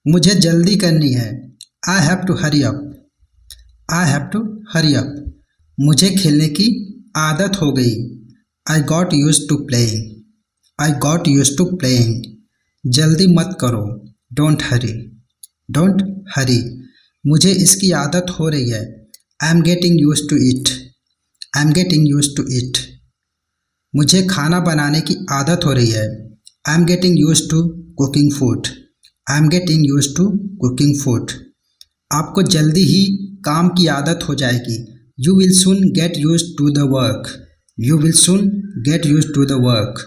मुझे जल्दी करनी है। I have to hurry up. I have to hurry up. मुझे खेलने की आदत हो गई। I got used to playing. I got used to playing. जल्दी मत करो। Don't hurry. Don't hurry. मुझे इसकी आदत हो रही है। I am getting used to it. I am getting used to it. मुझे खाना बनाने की आदत हो रही है। I am getting used to cooking food. I am getting used to cooking food. आपको जल्दी ही काम की आदत हो जाएगी। You will soon get used to the work. You will soon get used to the work.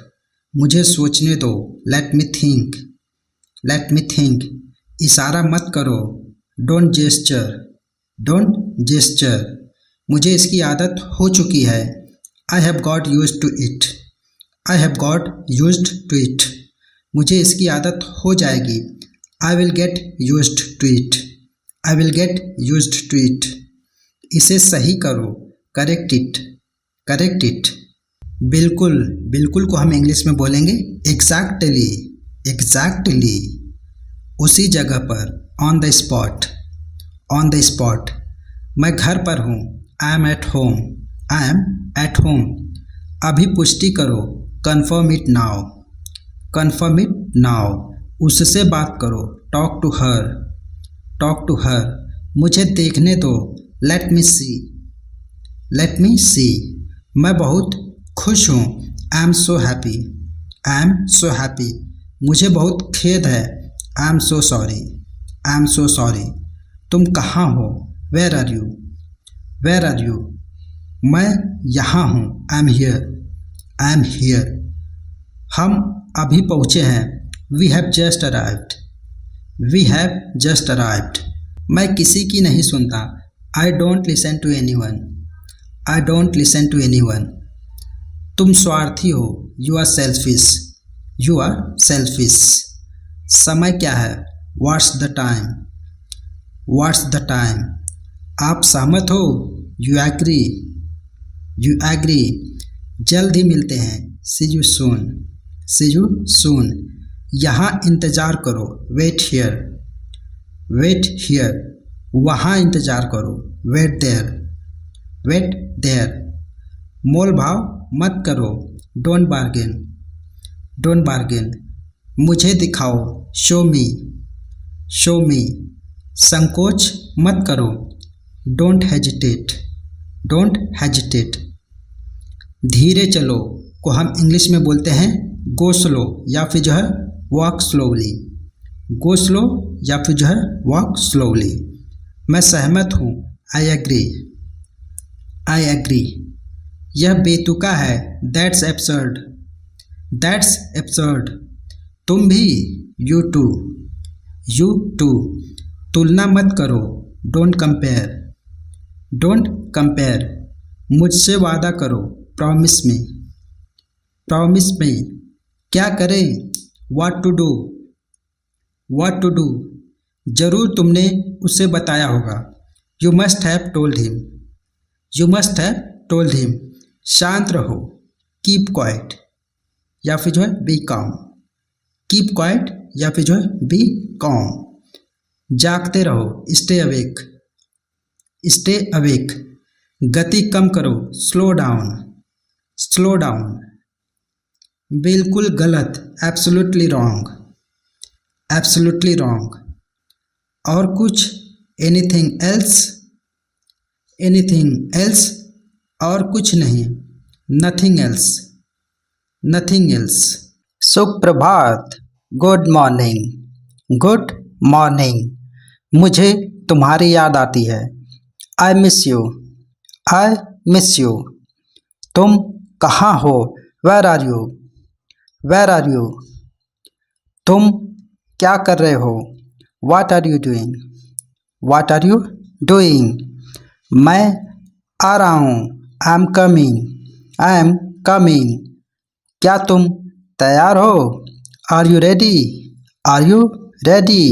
मुझे सोचने दो। Let me think. Let me think. इशारा मत करो। Don't gesture. Don't gesture. मुझे इसकी आदत हो चुकी है। I have got used to it. I have got used to it. मुझे इसकी आदत हो जाएगी। आई will get used to it. I will get used to it. इसे सही करो। Correct it. Correct it. बिल्कुल। बिल्कुल को हम इंग्लिश में बोलेंगे एग्जैक्टली। एग्जैक्टली। उसी जगह पर। On the spot. On the spot. मैं घर पर हूँ। I am at home. I am at home. अभी पुष्टि करो। Confirm it now. Confirm it now. उससे बात करो। Talk to her. Talk to her. मुझे देखने दो। Let me see. Let me see. मैं बहुत खुश हूँ। I am so happy. I am so happy. मुझे बहुत खेद है। I am so sorry. I am so sorry. तुम कहाँ हो? Where are you? Where are you? मैं यहाँ हूँ। I am here. I am here. हम अभी पहुँचे हैं। We have just arrived. We have just arrived. मैं किसी की नहीं सुनता। I don't listen to anyone. I don't listen to anyone. तुम स्वार्थी हो। You are selfish. You are selfish. समय क्या है? What's the time? What's the time? आप सहमत हो? You agree. You agree. जल्द ही मिलते हैं। See you soon. See you soon. यहाँ इंतज़ार करो। Wait here. Wait here. वहाँ इंतज़ार करो। Wait there. Wait there. मोल भाव मत करो। Don't bargain. Don't bargain. मुझे दिखाओ। Show me. Show me. संकोच मत करो। Don't hesitate. Don't hesitate. धीरे चलो को हम इंग्लिश में बोलते हैं गो स्लो या फिर जो है वॉक स्लोली। गो स्लो या फिर जो है वॉक स्लोली। मैं सहमत हूँ। I agree. I agree. यह बेतुका है। That's absurd. That's absurd. तुम भी। You too. You too. तुलना मत करो। Don't compare. Don't compare. मुझसे वादा करो। Promise me. Promise me. क्या करें? What to do. What to do. जरूर तुमने उसे बताया होगा। You must have told him. You must have told him. शांत रहो। कीप क्वाइट या फिर जो है बी कॉम। कीप क्वाइट या फिर जो है बी कॉम। जागते रहो। Stay awake. Stay awake. गति कम करो। Slow down. Slow down. बिल्कुल गलत। Absolutely wrong. Absolutely wrong. और कुछ? Anything else. Anything else. और कुछ नहीं। Nothing else. Nothing else. सुप्रभात। Good morning. Good morning. मुझे तुम्हारी याद आती है। I miss you. I miss you. तुम कहाँ हो? Where are you? Where are you? तुम क्या कर रहे हो? What are you doing? What are you doing? मैं आ रहा हूँ। I am coming. I am coming. क्या तुम तैयार हो? Are you ready? Are you ready?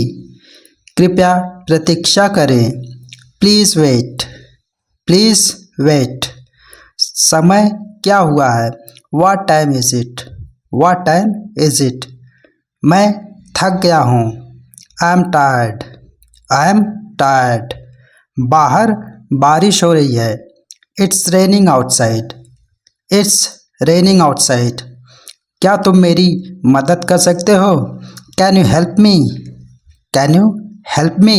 कृपया प्रतीक्षा करें। Please wait. Please wait. समय क्या हुआ है? What time is it? What time is it? मैं थक गया हूँ। I am tired, I am tired. बाहर बारिश हो रही है। It's raining outside, it's raining outside. क्या तुम मेरी मदद कर सकते हो? Can you help me? Can you help me?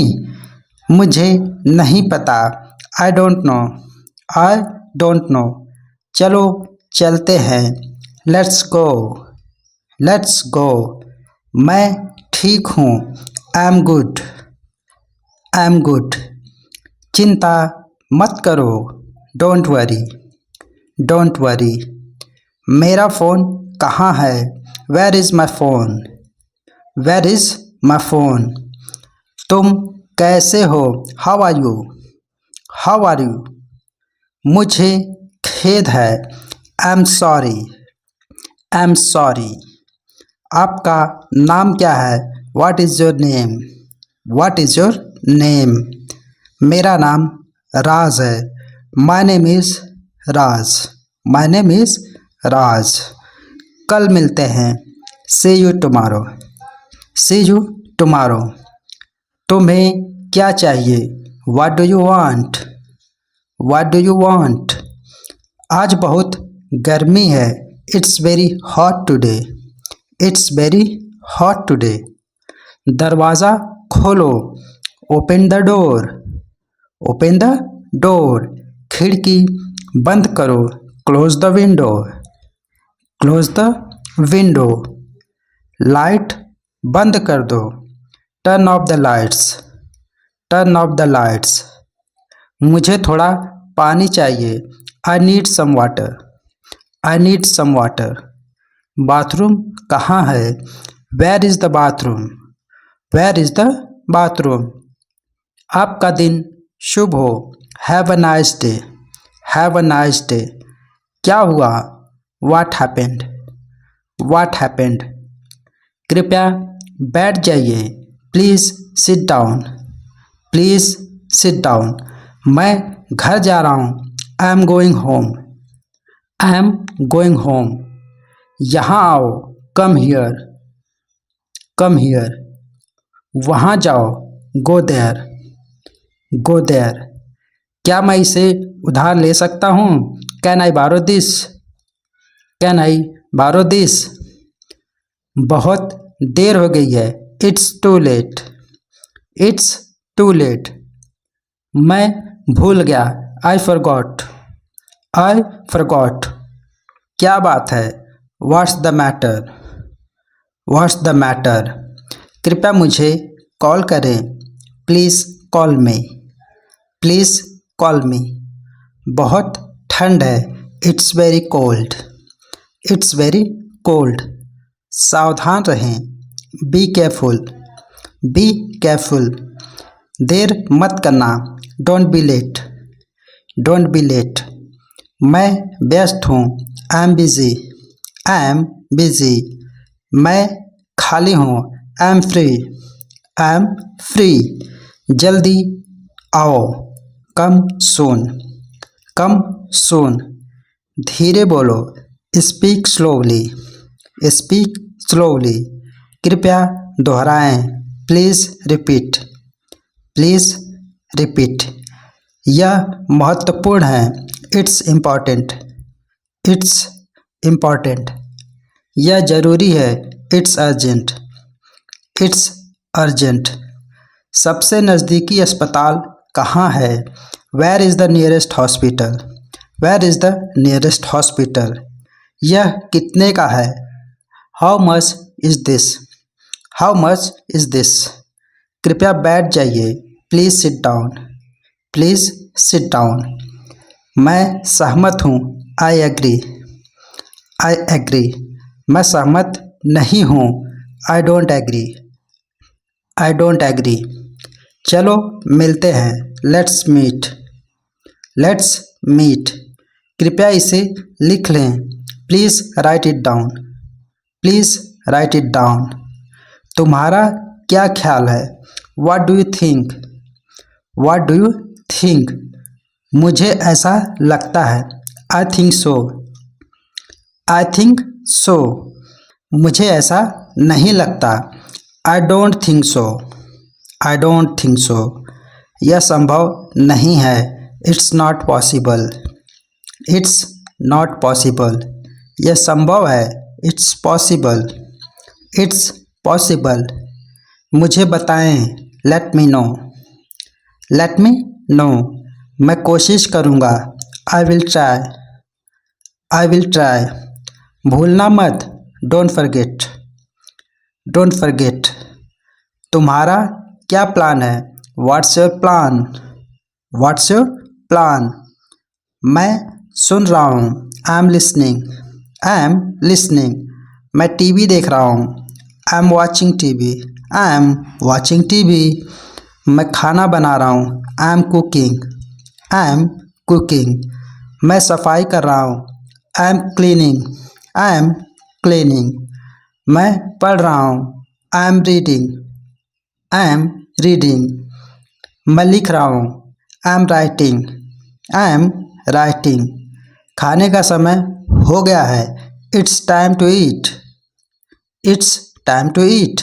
मुझे नहीं पता। I don't know, I don't know. चलो चलते हैं। Let's go, let's go. मैं ठीक हूँ। I am good, I am good. चिंता मत करो। Don't worry, don't worry. मेरा फ़ोन कहाँ है? Where is my phone? Where is my phone? तुम कैसे हो? How are you? How are you? मुझे खेद है। I am sorry, I am sorry. आपका नाम क्या है? What is your name? What is your name? मेरा नाम राज है। My name is Raj, my name is Raj. कल मिलते हैं। See you tomorrow, see you tomorrow. तुम्हें क्या चाहिए? What do you want? What do you want? आज बहुत गर्मी है। It's very hot today, it's very hot today. दरवाज़ा खोलो। Open the door, open the door. खिड़की बंद करो। Close the window, close the window. Light बंद कर दो। Turn off the lights, turn off the lights. मुझे थोड़ा पानी चाहिए। I need some water, I need some water. Bathroom कहाँ है? Where is the bathroom? Where is the bathroom? आपका दिन शुभ हो। Have a nice day, have a nice day. क्या हुआ? What happened? What happened? कृपया बैठ जाइए। Please sit down, please sit down. मैं घर जा रहा हूँ। I am going home, I am going home. यहाँ आओ। Come here, come here. वहाँ जाओ। Go there, go there. क्या मैं इसे उधार ले सकता हूँ? कैन आई बारो दिस? कैन आई बारो दिस? बहुत देर हो गई है। It's too late, it's too late. मैं भूल गया। I forgot, I forgot. क्या बात है? What's the matter? What's the matter? कृपया मुझे कॉल करें। Please call me, please call me. बहुत ठंड है। It's very cold, it's very cold. सावधान रहें। Be careful, be careful. देर मत करना। Don't be late, don't be late. मैं व्यस्त हूँ। I am busy, I am busy. मैं खाली हूँ। I am free, I am free. जल्दी आओ। Come soon, come soon. धीरे बोलो। Speak slowly, speak slowly. कृपया दोहराएं। Please repeat, please repeat. यह महत्वपूर्ण है। It's important, it's important. यह ज़रूरी है। It's urgent, it's urgent. सबसे नज़दीकी अस्पताल कहाँ है? Where is the nearest hospital? Where is the nearest hospital? यह कितने का है? How much is this? How much is this? कृपया बैठ जाइए। Please sit down, please sit down. मैं सहमत हूँ। I agree, I agree. मैं सहमत नहीं हूँ। I don't agree, I don't agree. चलो मिलते हैं। Let's meet, let's meet. कृपया इसे लिख लें। Please write it down, please write it down. तुम्हारा क्या ख्याल है? What do you think? What do you think? मुझे ऐसा लगता है। I think so, I think so. मुझे ऐसा नहीं लगता। I don't think so, I don't think so. यह संभव नहीं है। It's not possible. It's not possible. यह संभव है। It's possible. It's possible. मुझे बताएं। Let me know. Let me know. मैं कोशिश करूँगा। I will try. I will try. भूलना मत। Don't forget. Don't forget. तुम्हारा क्या प्लान है? What's your plan? What's your plan? मैं सुन रहा हूँ। I am listening. I am listening. मैं टीवी देख रहा हूँ। I am watching TV. I am watching TV. मैं खाना बना रहा हूँ। I am cooking. I am cooking. मैं सफाई कर रहा हूँ। I am cleaning. I am cleaning. मैं पढ़ रहा हूँ। I am reading. I am reading. मैं लिख रहा हूँ। I am writing. I am writing. खाने का समय हो गया है। It's time to eat. It's time to eat.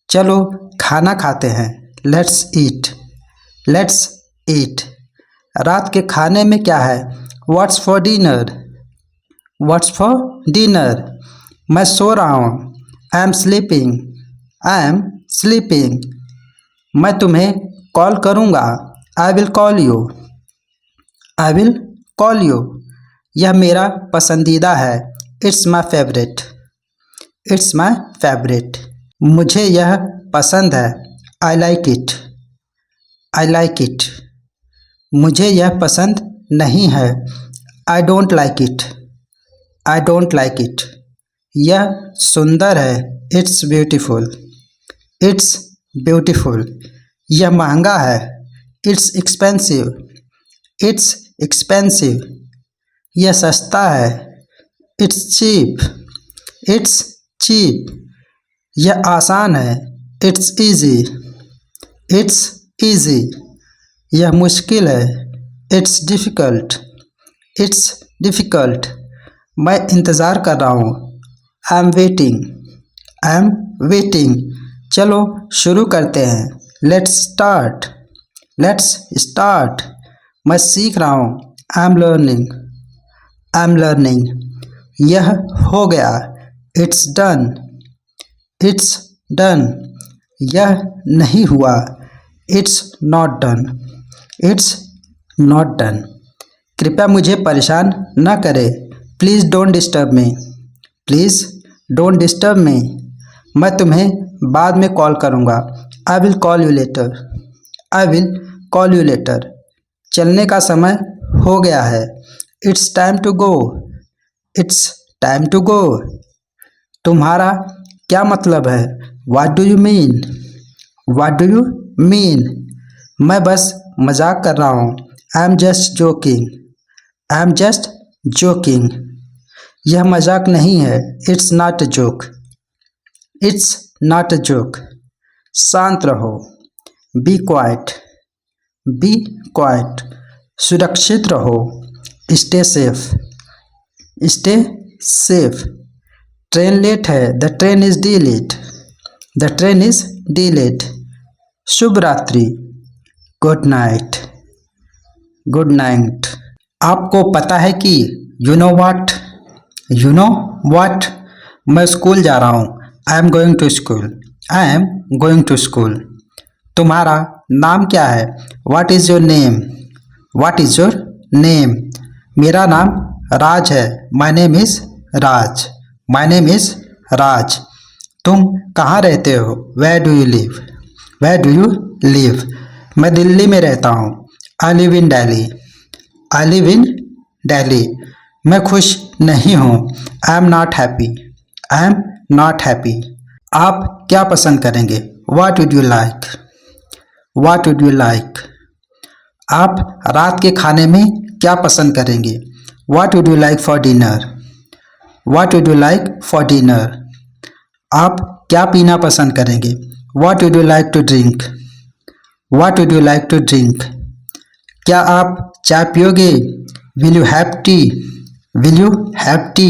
चलो खाना खाते हैं। Let's eat. Let's eat. रात के खाने में क्या है? What's for dinner? What's for dinner? मैं सो रहा हूँ। I am sleeping. I am sleeping. मैं तुम्हें कॉल करूँगा। I will call you. I will call you. यह मेरा पसंदीदा है। It's my favourite. It's my favourite. मुझे यह पसंद है। I like it. I like it. मुझे यह पसंद नहीं है। I don't like it. I don't like it. यह सुंदर है। It's beautiful. It's beautiful. यह महंगा है। It's expensive. It's expensive. यह सस्ता है। It's cheap. It's cheap. यह आसान है। It's easy. It's easy. यह मुश्किल है। It's difficult. It's difficult. मैं इंतज़ार कर रहा हूँ। I am waiting. I am waiting. चलो शुरू करते हैं। Let's start. Let's start. मैं सीख रहा हूँ। I am learning. I am learning. यह हो गया। It's done. It's done. यह नहीं हुआ। It's not done. It's not done. कृपया मुझे परेशान न करें। Please don't disturb me. Please don't disturb me. मैं तुम्हें बाद में कॉल करूँगा। I will call you later. I will call you later. चलने का समय हो गया है। It's time to go. It's time to go. तुम्हारा क्या मतलब है? What do you mean? What do you mean? मैं बस मजाक कर रहा हूँ। I am just joking. I am just joking. यह मजाक नहीं है। It's not a joke. It's not a joke. शांत रहो। Be quiet. Be quiet. सुरक्षित रहो। Stay safe. Stay safe. Train late है। The train is delayed. The train is delayed. शुभ रात्रि। Good night. Good night. आपको पता है कि you know what? You know what? मैं स्कूल जा रहा हूँ। I am going to school. I am going to school. तुम्हारा नाम क्या है? What is your name? What is your name? मेरा नाम राज है। My name is Raj. My name is Raj. तुम कहाँ रहते हो? Where do you live? Where do you live? मैं दिल्ली में रहता हूँ। I live in Delhi. I live in Delhi. मैं खुश नहीं हूँ। I am not happy. I am not happy. आप क्या पसंद करेंगे? What would you like? What would you like? आप रात के खाने में क्या पसंद करेंगे? What would you like for dinner? What would you like for dinner? आप क्या पीना पसंद करेंगे? What would you like to drink? What would you like to drink? क्या आप चाय पियोगे? Will you have tea? Will you have tea?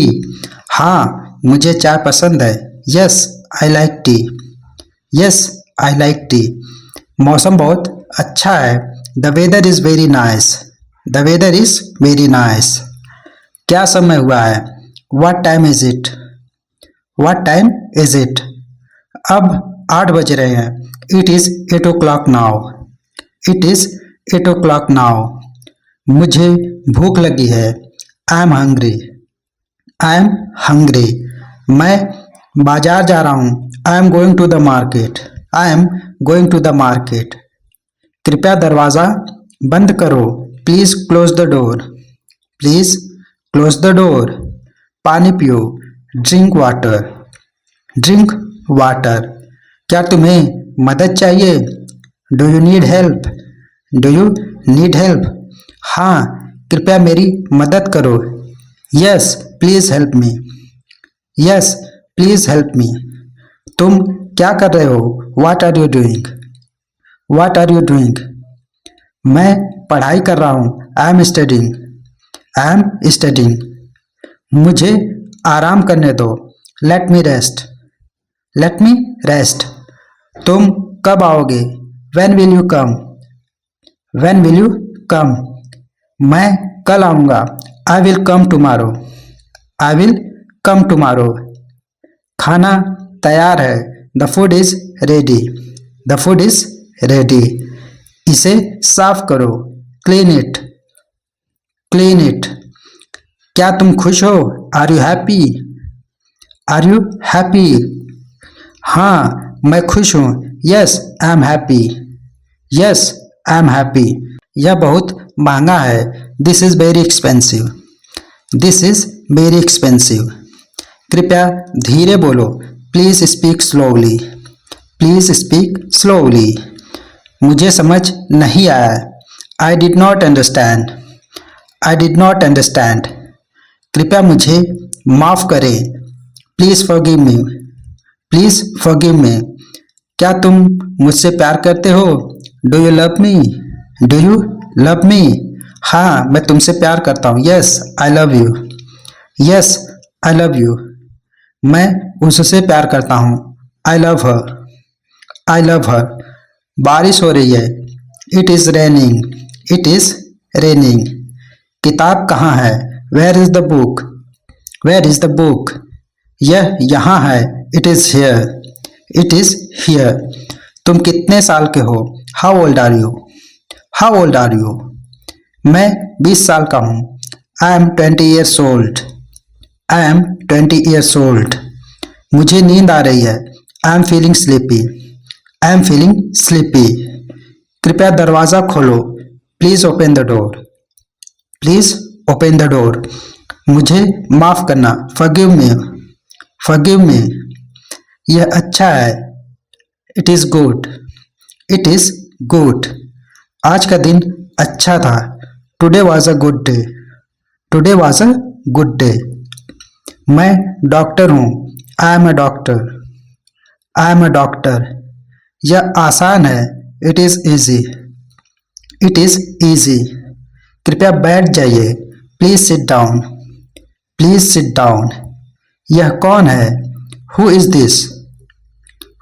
हाँ, मुझे चाय पसंद है। Yes I like tea. Yes I like T. मौसम बहुत अच्छा है। The weather is very nice. The weather is very nice. क्या समय हुआ है? What time is it? What time is it? अब 8 बज रहे हैं। It is 8 o'clock now. It is 8 o'clock now. मुझे भूख लगी है। I am hungry. I am hungry. मैं बाजार जा रहा हूँ। I am going to the market. I am going to the market. कृपया दरवाज़ा बंद करो। Please close the door. Please close the door. पानी पियो। Drink water. Drink water. क्या तुम्हें मदद चाहिए? Do you need help? Do you need help? हाँ, कृपया मेरी मदद करो। Yes please help me. Yes please help me. तुम क्या कर रहे हो? What are you doing? What are you doing? मैं पढ़ाई कर रहा हूँ। I am studying. I am studying. मुझे आराम करने दो। Let me rest. Let me rest. तुम कब आओगे? When will you come? When will you come? मैं कल आऊँगा। I will come tomorrow. I will come tomorrow. खाना तैयार है। The food is ready. The food is ready. इसे साफ करो। Clean it. Clean it. क्या तुम खुश हो? Are you happy? Are you happy? हाँ, मैं खुश हूँ। Yes I am happy. Yes I am happy. यह बहुत महंगा है। This is very expensive. This is very expensive. कृपया धीरे बोलो। Please speak slowly. Please speak slowly. मुझे समझ नहीं आया। I did not understand. I did not understand. कृपया मुझे माफ़ करें। Please forgive me. Please forgive me. क्या तुम मुझसे प्यार करते हो? Do you love me? Do you love me? हाँ, मैं तुमसे प्यार करता हूँ। Yes I love you. Yes I love you. मैं उससे प्यार करता हूँ। I love her. I love her. बारिश हो रही है। It is raining. It is raining. किताब कहाँ है? Where is the book? Where is the book? यह यहाँ है। It is here. It is here. तुम कितने साल के हो? How old are you? How old are you? मैं 20 साल का हूँ। I am 20 years old. I am 20 years old. मुझे नींद आ रही है। I am feeling sleepy. I am feeling sleepy. कृपया दरवाज़ा खोलो। Please open the door. Please open the door. मुझे माफ़ करना। Forgive me. Forgive me. यह अच्छा है। It is good. It is good. आज का दिन अच्छा था। Today was a good day. Today was a good day. मैं डॉक्टर हूँ। I am a doctor. I am a doctor. यह आसान है। It is easy. It is easy. कृपया बैठ जाइए। Please sit down. Please sit down. यह कौन है? Who is this?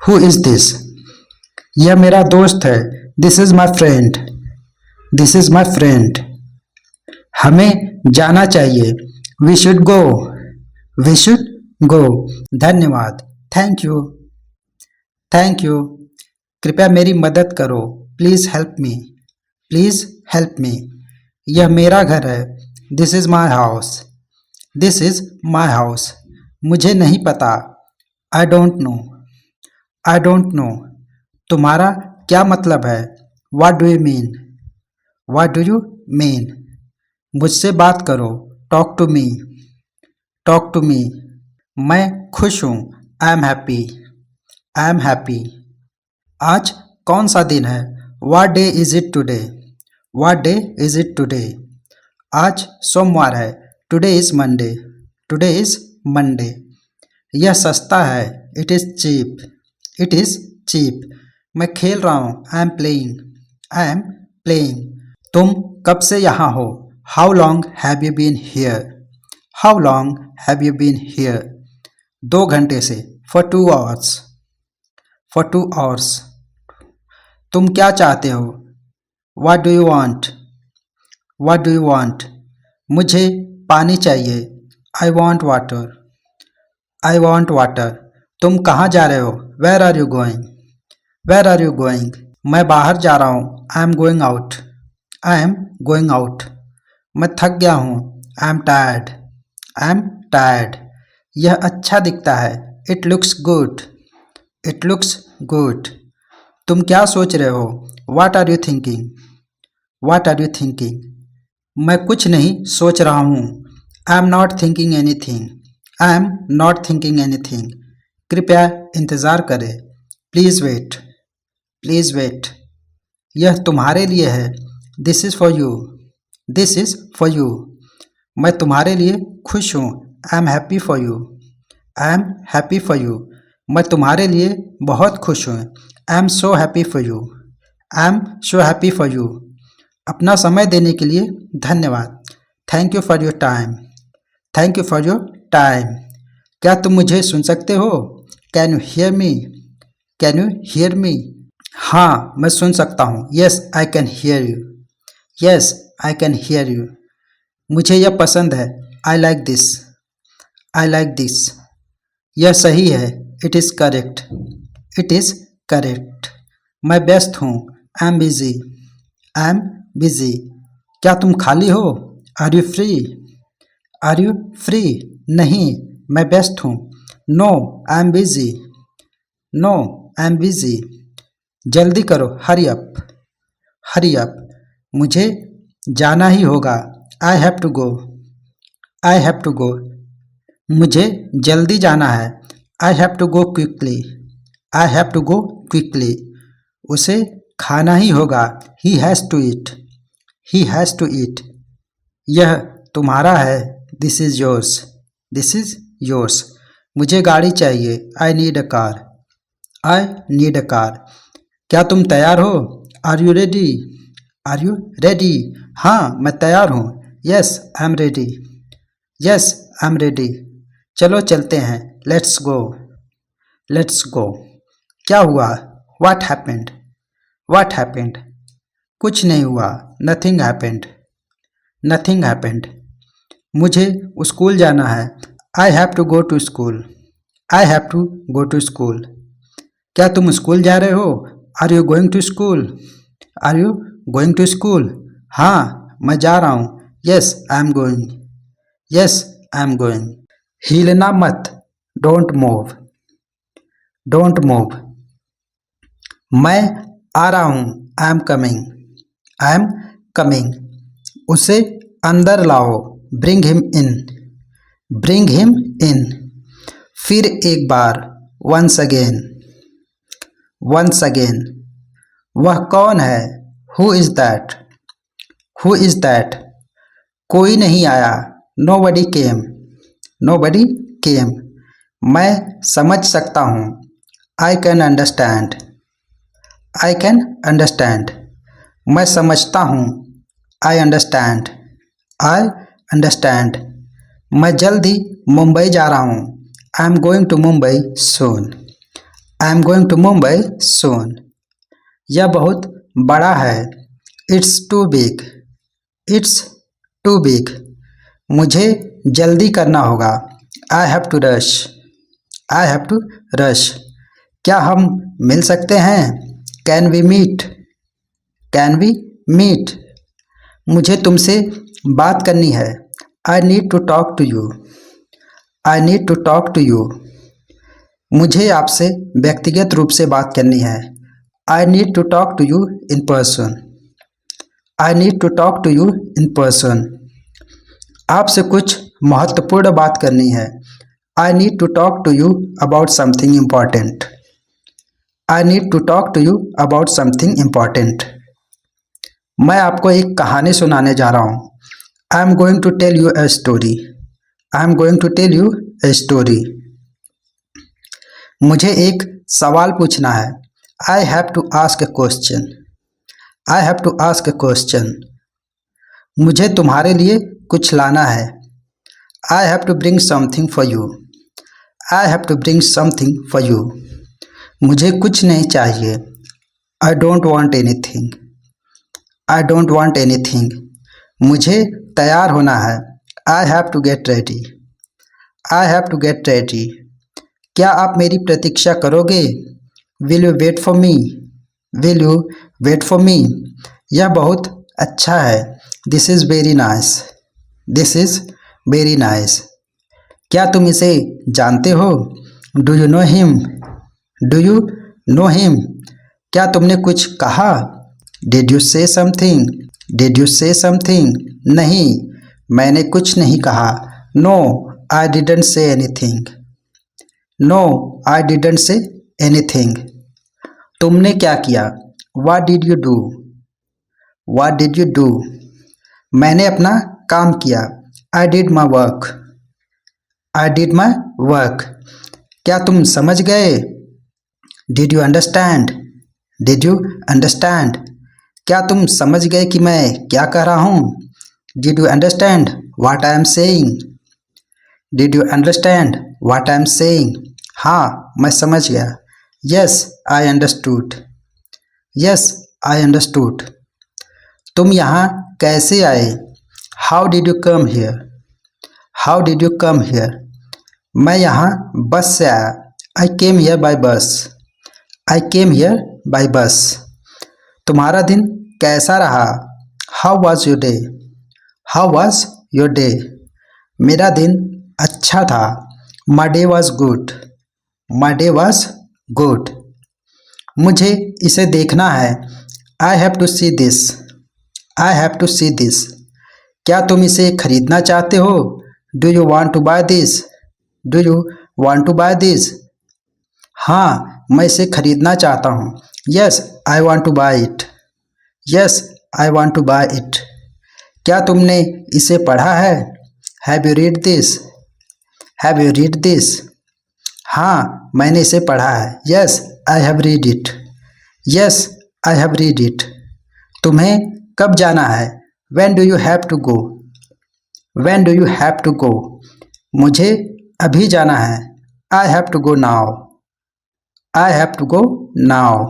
Who is this? यह मेरा दोस्त है। This is my friend. This is my friend. हमें जाना चाहिए। We should go. We should go. धन्यवाद। Thank you. Thank you. कृपया मेरी मदद करो। Please help me. Please help me. यह मेरा घर है। This is my house. This is my house. मुझे नहीं पता। I don't know. I don't no. तुम्हारा क्या मतलब है? What do you mean? What do you mean? मुझसे बात करो। Talk to me. Talk to me. मैं खुश हूँ। I am happy. I am happy. आज कौन सा दिन है? What day is it today? What day is it today? आज सोमवार है। Today is Monday. Today is Monday. यह सस्ता है। It is cheap. It is cheap. मैं खेल रहा हूँ। I am playing. I am playing. तुम कब से यहाँ हो? How long have you been here? How long have you been here? 2 घंटे से। For 2 hours. For 2 hours. तुम क्या चाहते हो? What do you want? What do you want? मुझे पानी चाहिए। I want water. I want water. तुम कहाँ जा रहे हो? Where are you going? Where are you going? मैं बाहर जा रहा हूँ। I am going out. I am going out. मैं थक गया हूँ। I am tired. I am tired. यह अच्छा दिखता है। It looks good. It looks good. तुम क्या सोच रहे हो? What are you thinking? What are you thinking? मैं कुछ नहीं सोच रहा हूँ। I am not thinking anything. I am not thinking anything. कृपया इंतज़ार करें। Please wait. Please wait. यह तुम्हारे लिए है। This is for you. This is for you. मैं तुम्हारे लिए खुश हूँ। I am happy for you. I am happy for you. मैं तुम्हारे लिए बहुत खुश हूँ। I am so happy for you. I am so happy for you. अपना समय देने के लिए धन्यवाद। Thank you for your time. Thank you for your time. क्या तुम मुझे सुन सकते हो? Can you hear me? Can you hear me? हाँ, मैं सुन सकता हूँ। Yes, I can hear you. Yes, I can hear you. मुझे यह पसंद है। I like this. I like this. यह सही है। It is correct. It is correct. मैं व्यस्त हूँ। I am busy. I am busy. क्या तुम खाली हो? Are you free? Are you free? नहीं, मैं व्यस्त हूँ। No, I am busy. No, I am busy. जल्दी करो। Hurry up. Hurry up. मुझे जाना ही होगा। I have to go. I have to go. मुझे जल्दी जाना है। I have to go quickly. I have to go quickly. उसे खाना ही होगा। He has to eat. He has to eat. यह तुम्हारा है। This is yours. This is yours. मुझे गाड़ी चाहिए। I need a car. I need a car. क्या तुम तैयार हो? Are you ready? Are you ready? हाँ, मैं तैयार हूँ। Yes, I'm ready. Yes, I'm ready. चलो चलते हैं। Let's go. Let's go. क्या हुआ? What happened? What happened? कुछ नहीं हुआ। Nothing happened. Nothing happened. मुझे स्कूल जाना है। I have to go to school. I have to go to school. क्या तुम स्कूल जा रहे हो? Are you going to school? Are you going to school? हाँ, मैं जा रहा हूँ। Yes, I am going. Yes, I am going. हिलना मत। Don't move. Don't move. मैं आ रहा हूँ। I am coming. I am coming. उसे अंदर लाओ। Bring him in. Bring him in. फिर एक बार। Once again. Once again. वह कौन है? Who is that? Who is that? कोई नहीं आया। Nobody came. Nobody came. मैं समझ सकता हूँ। I can understand. I can understand. मैं समझता हूँ। I understand. I understand. मैं जल्द ही मुंबई जा रहा हूँ। I am going to Mumbai soon. I am going to Mumbai soon. यह बहुत बड़ा है। It's too big. It's too big. मुझे जल्दी करना होगा। I have to rush. I have to rush. क्या हम मिल सकते हैं? Can we meet? Can we meet? मुझे तुमसे बात करनी है। I need to talk to you. I need to talk to you. मुझे आपसे व्यक्तिगत रूप से बात करनी है। I need to talk to you in person. I need to talk to you in person. आपसे कुछ महत्वपूर्ण बात करनी है। I need to talk to you about something important. I need to talk to you about something important. मैं आपको एक कहानी सुनाने जा रहा हूँ। I am going to tell you a story. I am going to tell you a story. मुझे एक सवाल पूछना है। I have to ask a question. I have to ask a question. मुझे तुम्हारे लिए कुछ लाना है। I have to bring something for you. I have to bring something for you. मुझे कुछ नहीं चाहिए। I don't want anything, I don't want anything, मुझे तैयार होना है। I have to get ready, I have to get ready, क्या आप मेरी प्रतीक्षा करोगे? Will you wait for me, will you wait for me, यह बहुत अच्छा है। This is very nice, this is very nice, क्या तुम इसे जानते हो? Do you know him, do you know him, क्या तुमने कुछ कहा? Did you say something, did you say something, नहीं मैंने कुछ नहीं कहा। No I didn't say anything, no I didn't say anything, तुमने क्या किया? What did you do, what did you do, मैंने अपना काम किया। I did my work, I did my work, क्या तुम समझ गए? Did you understand, did you understand, क्या तुम समझ गए कि मैं क्या कह रहा हूँ? Did you understand what I am saying, did you understand what I am saying, हाँ मैं समझ गया। Yes I understood, yes I understood, तुम यहाँ कैसे आए? How did you come here, how did you come here, मैं यहाँ बस से आया। आई केम हियर बाय बस, आई केम हियर बाय बस, तुम्हारा दिन कैसा रहा? How was your day, how was your day, मेरा दिन अच्छा था। My day was good, my day was good, मुझे इसे देखना है। I have to see this, I have to see this, क्या तुम इसे खरीदना चाहते हो? Do you want to buy this, do you want to buy this, हाँ मैं इसे खरीदना चाहता हूँ। Yes I want to buy it, yes I want to buy it, क्या तुमने इसे पढ़ा है? Have you read this, have you read this, हाँ मैंने इसे पढ़ा है। Yes I have read it, yes I have read it, तुम्हें कब जाना है? When do you have to go, when do you have to go, मुझे अभी जाना है। I have to go now, I have to go now,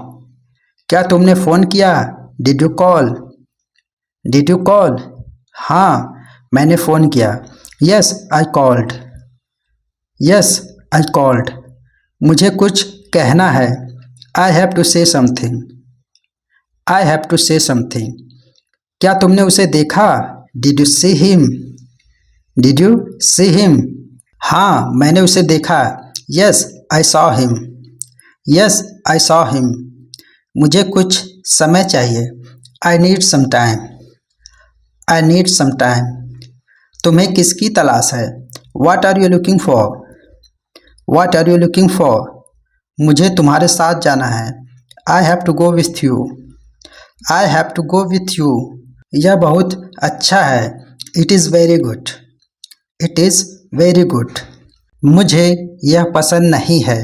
क्या तुमने फ़ोन किया? Did you call, did you call, हाँ मैंने फ़ोन किया। Yes I called, yes I called, मुझे कुछ कहना है। I have to say something, I have to say something, क्या तुमने उसे देखा? Did you see him, did you see him, हाँ मैंने उसे देखा। Yes I saw him, yes I saw him, मुझे कुछ समय चाहिए। I need some time, I need some time, तुम्हें किसकी तलाश है? What are you looking for, what are you looking for, मुझे तुम्हारे साथ जाना है। I have to go with you, I have to go with you, यह बहुत अच्छा है। It is very good, it is very good, मुझे यह पसंद नहीं है।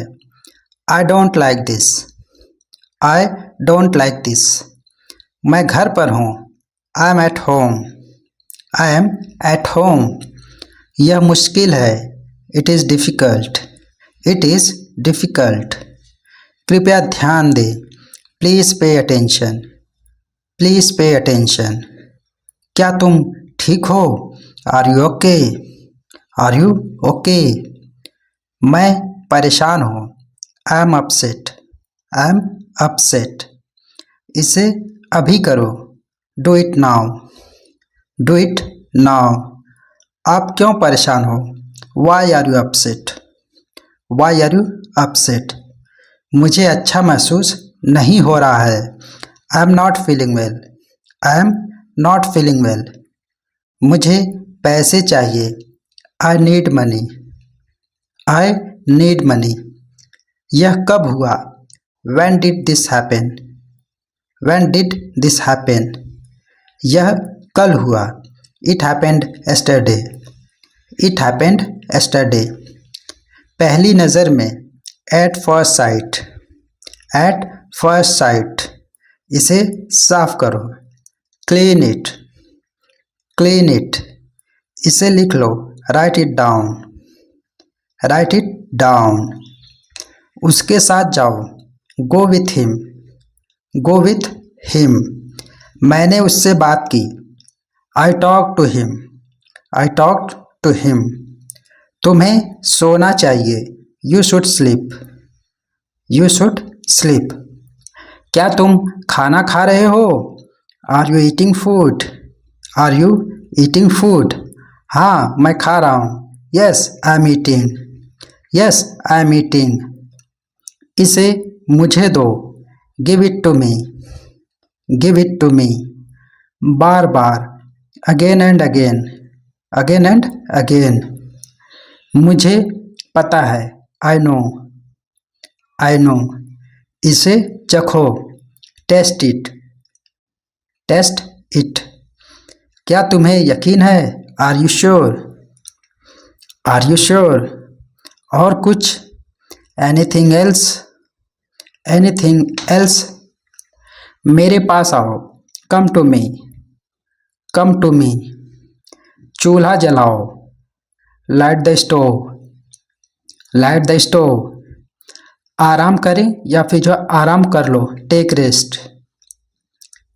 I don't like this, I don't like this, मैं घर पर हूँ। I am at home, I am at home, यह मुश्किल है। It is difficult, it is difficult, कृपया ध्यान दें। Please pay attention, please pay attention, क्या तुम ठीक हो? Are you okay, are you okay, मैं परेशान हूँ। I am upset, I am upset, इसे अभी करो। Do it now, do it now, आप क्यों परेशान हो? Why are you upset, why are you upset, मुझे अच्छा महसूस नहीं हो रहा है। I am not feeling well, I am not feeling well, मुझे पैसे चाहिए। I need money, I need money, यह कब हुआ? When did this happen, when did this happen, यह कल हुआ। It happened yesterday, it happened yesterday, पहली नज़र में। At first sight, at first sight, इसे साफ करो। क्लीन इट, क्लीन इट, इसे लिख लो। Write it down, write it down, उसके साथ जाओ। Go with him, go with him, मैंने उससे बात की। I talk to him, I talk to him, तुम्हें सोना चाहिए। You should sleep, you should sleep, क्या तुम खाना खा रहे हो? Are you eating food, are you eating food, हाँ मैं खा रहा हूँ। Yes I am eating, yes I am eating, इसे मुझे दो। Give it to me, give it to me, बार बार, again and again, again and again, मुझे पता है। आई नो, आई नो, इसे चखो। टेस्ट इट, टेस्ट इट, क्या तुम्हें यकीन है? Are you sure, are you sure, और कुछ? एनीथिंग एल्स, एनीथिंग एल्स, मेरे पास आओ। Come to me, come to me, चूल्हा जलाओ। Light the stove, light the stove, आराम करें या फिर जो आराम कर लो। टेक रेस्ट,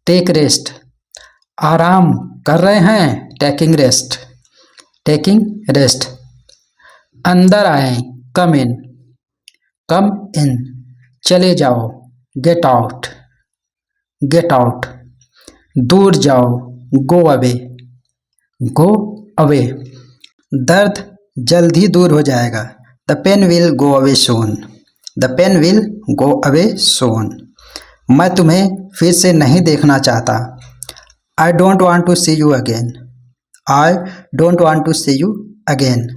टेक रेस्ट, आराम कर रहे हैं। टेकिंग रेस्ट, टेकिंग रेस्ट, अंदर आए। कम इन, कम इन, चले जाओ। गेट आउट, गेट आउट, दूर जाओ। गो अवे, गो अवे, दर्द जल्द ही दूर हो जाएगा। The pain will go away soon, the pain will go away soon, मैं तुम्हें फिर से नहीं देखना चाहता। I don't want to see you again, I don't want to see you again,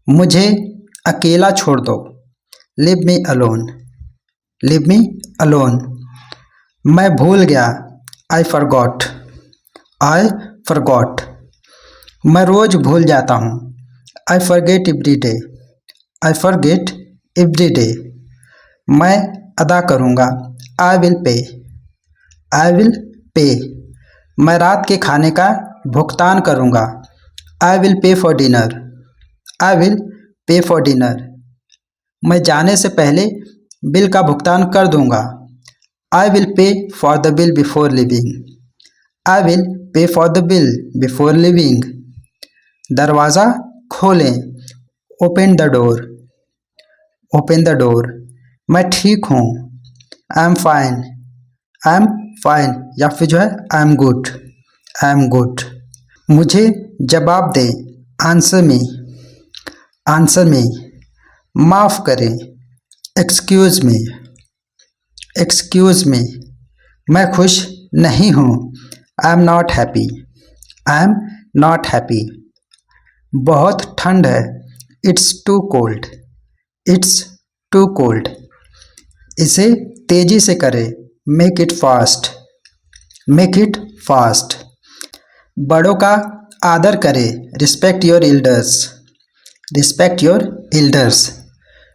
मुझे अकेला छोड़ दो। Leave me alone, leave me alone, मैं भूल गया। आई फॉरगॉट, आई फॉरगॉट, मैं रोज़ भूल जाता हूँ। I forget every day, I forget every day, मैं अदा करूँगा। I will pay, I will pay, मैं रात के खाने का भुगतान करूँगा। I will pay for dinner, I will pay for dinner, मैं जाने से पहले बिल का भुगतान कर दूँगा। I will pay for the bill before living, I will pay for the bill before living, दरवाज़ा खोलें। Open the door, open the door, मैं ठीक हूँ। I am fine, I am fine, या फिर जो है I am good, I am good, मुझे जवाब दें। आंसर मी, आंसर मी, माफ़ करें। एक्सक्यूज़ मी, एक्सक्यूज़ मी, मैं खुश नहीं हूँ। I am not happy, I am not happy, बहुत ठंड है। It's too cold, it's too cold, इसे तेज़ी से करें। Make it fast, make it fast, बड़ों का आदर करें। Respect your elders, respect your elders,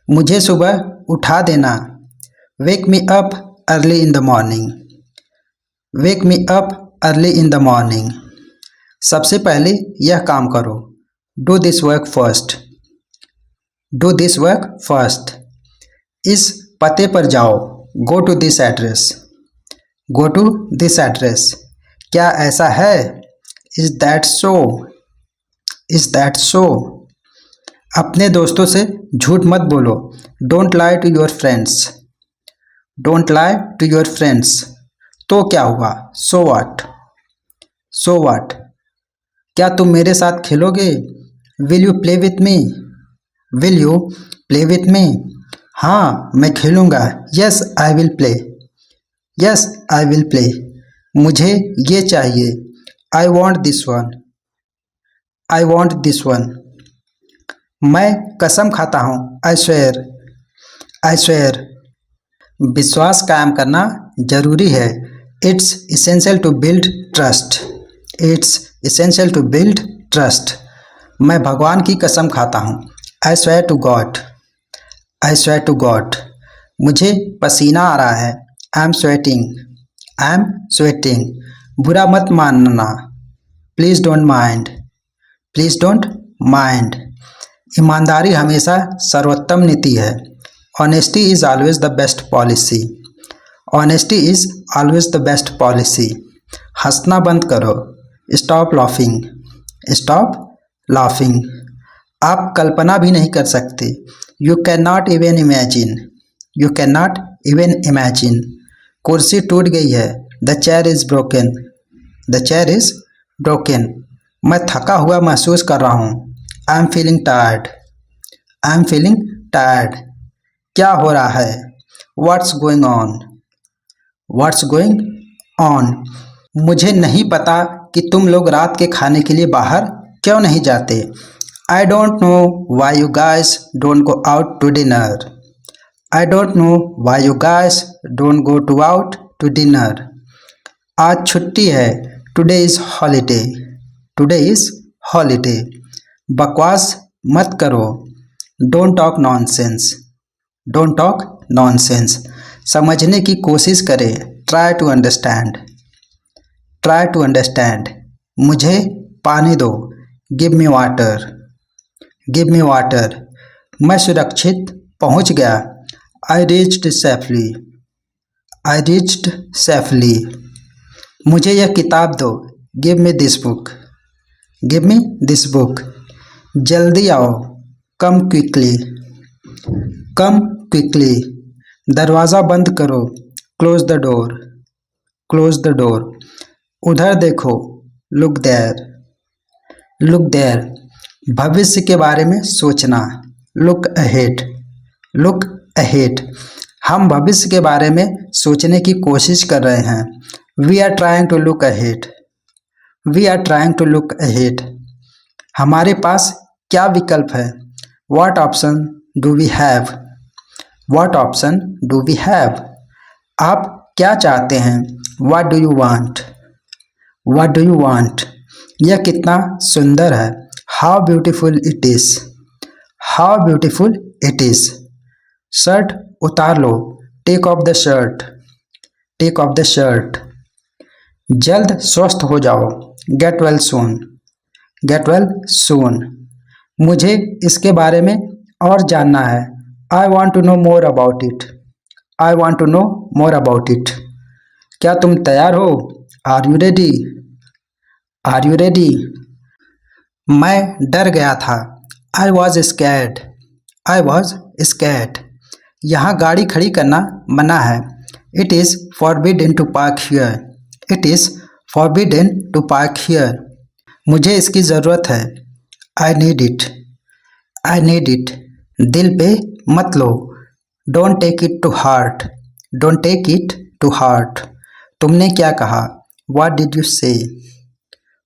मुझे सुबह उठा देना। Wake me up early in the morning, wake me up early in the morning, सबसे पहले यह काम करो। Do this work first, do this work first, इस पते पर जाओ। Go to this address, go to this address, क्या ऐसा है? Is that so, is that so, अपने दोस्तों से झूठ मत बोलो। Don't lie to your friends, don't lie to your friends, तो क्या हुआ? सो व्हाट, सो व्हाट, क्या तुम मेरे साथ खेलोगे? Will you play with me, will you play with me, हाँ मैं खेलूँगा। Yes I will play, yes I will play, मुझे ये चाहिए। I want this one, I want this one, मैं कसम खाता हूँ। आई स्वेयर, आई स्वेयर, विश्वास कायम करना जरूरी है। It's essential to build trust, it's essential to build trust, मैं भगवान की कसम खाता हूँ। I swear to God, I swear to God, मुझे पसीना आ रहा है। I am sweating, I am sweating, बुरा मत मानना। Please don't mind, please don't mind, ईमानदारी हमेशा सर्वोत्तम नीति है। Honesty is always the best policy, honesty is always the best policy. हंसना बंद करो। Stop laughing. Stop laughing. आप कल्पना भी नहीं कर सकते। You can not even imagine. You can not even imagine. कुर्सी टूट गई है। The chair is broken. The chair is broken. मैं थका हुआ महसूस कर रहा हूँ। I am feeling tired. I am feeling tired. क्या हो रहा है? What's going on. What's going on. मुझे नहीं पता कि तुम लोग रात के खाने के लिए बाहर क्यों नहीं जाते। I don't know why you guys don't go out to dinner. I don't know why you guys don't go to out to dinner. आज छुट्टी है। Today is holiday. Today is holiday. बकवास मत करो। Don't talk nonsense. Don't talk nonsense. समझने की कोशिश करें। Try to understand. Try to understand. मुझे पानी दो। Give me water. Give me water. मैं सुरक्षित पहुंच गया। I reached safely. I reached safely. मुझे यह किताब दो। Give me this book. Give me this book. जल्दी आओ। Come quickly. Come quickly. दरवाज़ा बंद करो। Close the door. Close the door. उधर देखो। Look there. Look there. भविष्य के बारे में सोचना। Look ahead. Look ahead. हम भविष्य के बारे में सोचने की कोशिश कर रहे हैं। We are trying to look ahead. We are trying to look ahead. हमारे पास क्या विकल्प है? What option do we have? What option do we have? आप क्या चाहते हैं? What do you want? What do you want? यह कितना सुंदर है। How beautiful it is. How beautiful it is. Shirt उतार लो। Take off the shirt. Take off the shirt. जल्द स्वस्थ हो जाओ। Get well soon. Get well soon. मुझे इसके बारे में और जानना है। I want to know more about it. I want to know more about it. क्या तुम तैयार हो? Are you ready? Are you ready? मैं डर गया था। I was scared. I was scared. यहाँ गाड़ी खड़ी करना मना है। It is forbidden to park here. It is forbidden to park here. मुझे इसकी ज़रूरत है। I need it. I need it. दिल पे मत लो। Don't take it to heart. Don't take it to heart. तुमने क्या कहा? What did you say?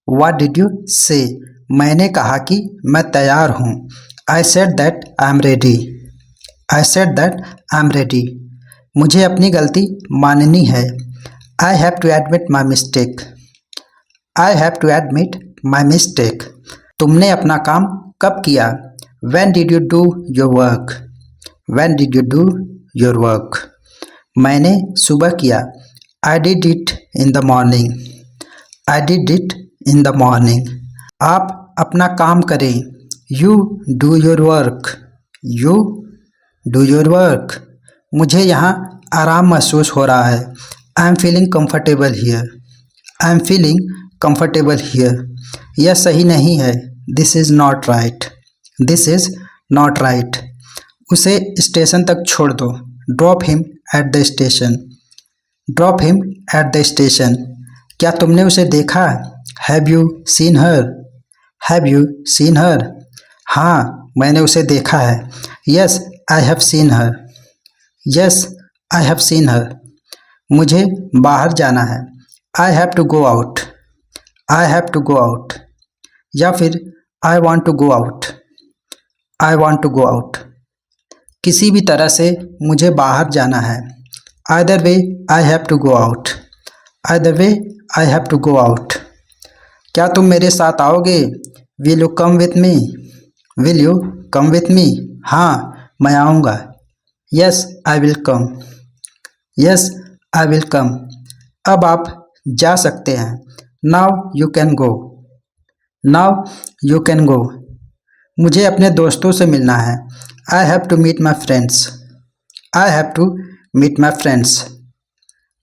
What did you say? मैंने कहा कि मैं तैयार हूँ। I said that I am ready. I said that I am ready. मुझे अपनी गलती माननी है। I have to admit my mistake. I have to admit my mistake. तुमने अपना काम कब किया? When did you do your work? When did you do your work? मैंने सुबह किया। I did it in the morning. I did it in the morning. आप अपना काम करें। You do your work. You do your work. मुझे यहाँ आराम महसूस हो रहा है। I am feeling comfortable here. I am feeling comfortable here. यह सही नहीं है। This is not right. This is not right. उसे स्टेशन तक छोड़ दो। Drop him at the station. Drop him at the station. क्या तुमने उसे देखा? Have you seen her? Have you seen her? हाँ, मैंने उसे देखा है। Yes, I have seen her. Yes, I have seen her. मुझे बाहर जाना है। I have to go out. I have to go out. या फिर I want to go out. I want to go out. किसी भी तरह से मुझे बाहर जाना है। Either way I have to go out. Either way I have to go out. क्या तुम मेरे साथ आओगे? Will you come with me? Will you come with me? हाँ, मैं आऊँगा। Yes, I will come. Yes, I will come. अब आप जा सकते हैं। Now you can go. Now you can go. मुझे अपने दोस्तों से मिलना है। I have to meet my friends. I have to meet my friends.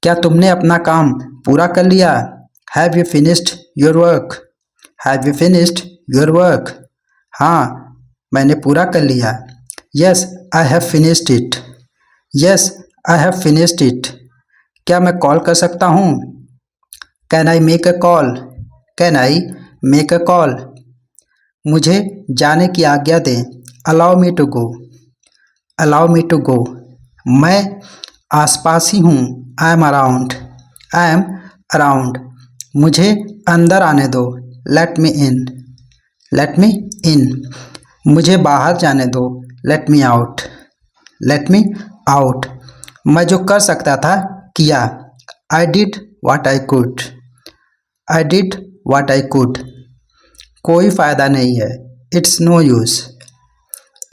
क्या तुमने अपना काम पूरा कर लिया? Have you finished your work? Have you finished your work? हाँ, मैंने पूरा कर लिया। Yes, I have finished it. Yes, I have finished it. क्या मैं कॉल कर सकता हूँ? Can I make a call? Can I make a call? मुझे जाने की आज्ञा दें। Allow me to go. Allow me to go. मैं आसपास ही हूँ। I am around. I am around. मुझे अंदर आने दो। Let me in. Let me in. मुझे बाहर जाने दो। Let me out. Let me out. मैं जो कर सकता था किया। I did what I could. I did what I could. कोई फ़ायदा नहीं है। It's no use.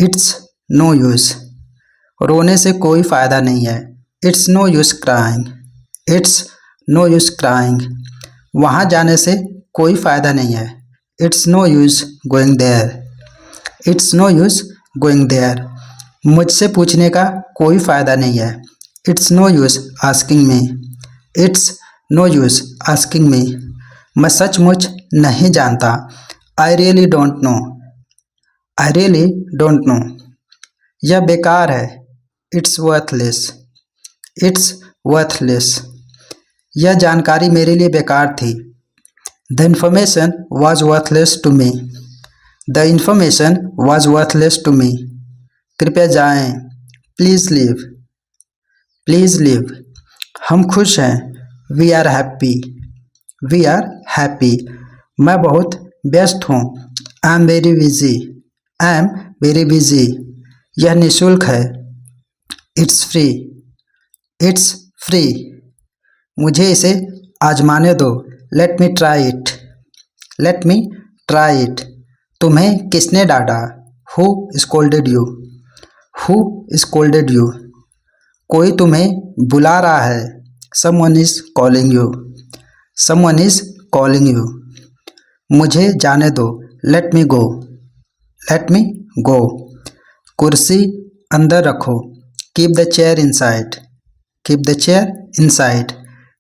It's no use. रोने से कोई फ़ायदा नहीं है। It's no use crying. It's no use crying. वहाँ जाने से कोई फ़ायदा नहीं है। It's no use going there. It's no use going there. मुझसे पूछने का कोई फ़ायदा नहीं है। It's no use asking me. It's no use asking me. मैं सचमुच नहीं जानता। I really don't know. I really don't know. यह बेकार है। It's worthless. It's worthless. यह जानकारी मेरे लिए बेकार थी। The information was worthless to me. The information was worthless to me. कृपया जाएं। Please leave. Please leave. हम खुश हैं। We are happy. We are happy. मैं बहुत व्यस्त हूँ। I am very busy. I am very busy. यह निःशुल्क है। It's free. It's free. मुझे इसे आजमाने दो। Let me try it. Let me try it. तुम्हें किसने डांटा? Who scolded you? Who scolded you? कोई तुम्हें बुला रहा है। Someone is calling you. Someone is calling you. मुझे जाने दो। Let me go. Let me go. कुर्सी अंदर रखो। Keep the chair inside. Keep the chair inside.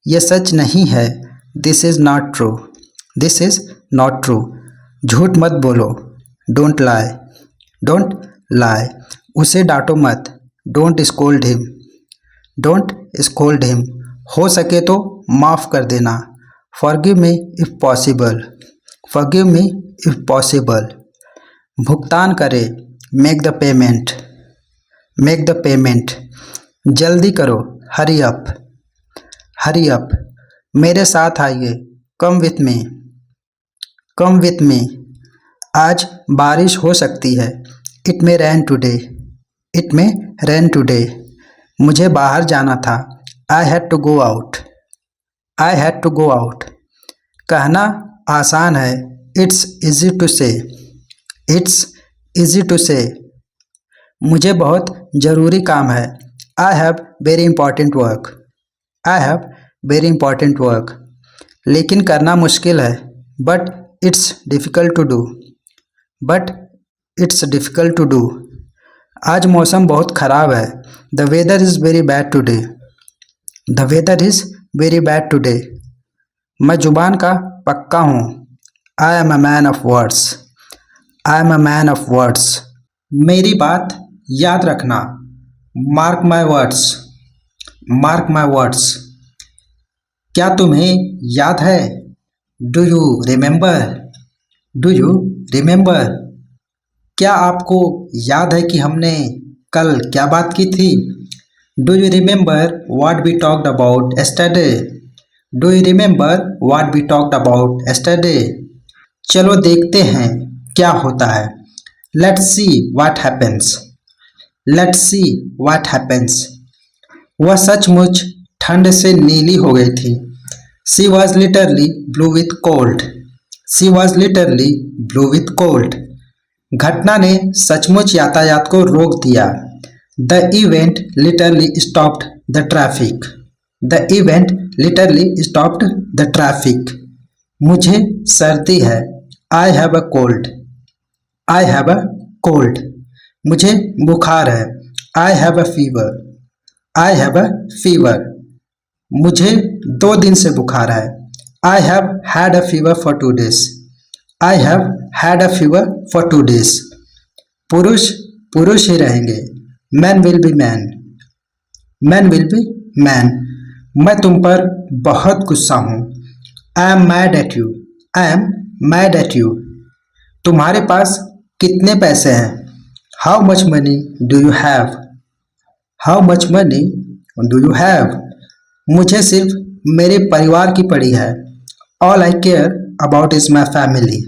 यह सच नहीं है। This is not true. This is not true. झूठ मत बोलो। Don't lie. Don't lie. उसे डांटो मत। Don't scold him. Don't scold him. हो सके तो माफ़ कर देना। Forgive me if possible. Forgive me if possible. भुगतान करें। Make the payment. Make the payment. जल्दी करो। Hurry up. Hurry up. मेरे साथ आइए। Come with me. Come with me. आज बारिश हो सकती है। It may rain today. It may rain today. मुझे बाहर जाना था। I had to go out. I had to go out. कहना आसान है। It's easy to say. It's easy to say. मुझे बहुत ज़रूरी काम है। I have very important work. I have very important work. लेकिन करना मुश्किल है। But it's difficult to do. But it's difficult to do. आज मौसम बहुत ख़राब है। The weather is very bad today. The weather is very bad today. मैं जुबान का पक्का हूँ। I am a man of words. I am a man of words. मेरी बात याद रखना। Mark my words. Mark my words. क्या तुम्हें याद है? Do you remember? Do you remember? क्या आपको याद है कि हमने कल क्या बात की थी? Do you remember what we talked about yesterday? Do you remember what we talked about yesterday? चलो देखते हैं क्या होता है। Let's see what happens. Let's see what happens. वह सचमुच ठंड से नीली हो गई थी। She was literally blue with cold. She was literally blue with cold. घटना ने सचमुच यातायात को रोक दिया। The event literally stopped the traffic. The event literally stopped the traffic. मुझे सर्दी है। I have a cold. I have a cold. मुझे बुखार है। I have a fever. I have a fever. मुझे 2 दिन से बुखार है। I have had a fever for 2 days। I have had a fever for 2 days। पुरुष पुरुष ही रहेंगे। Man will be man. Man will be man. मैं तुम पर बहुत गुस्सा हूँ। I am mad at you. I am mad at you. तुम्हारे पास कितने पैसे हैं? How much money do you have? How much money do you have? मुझे सिर्फ मेरे परिवार की पड़ी है। All I care about is my family.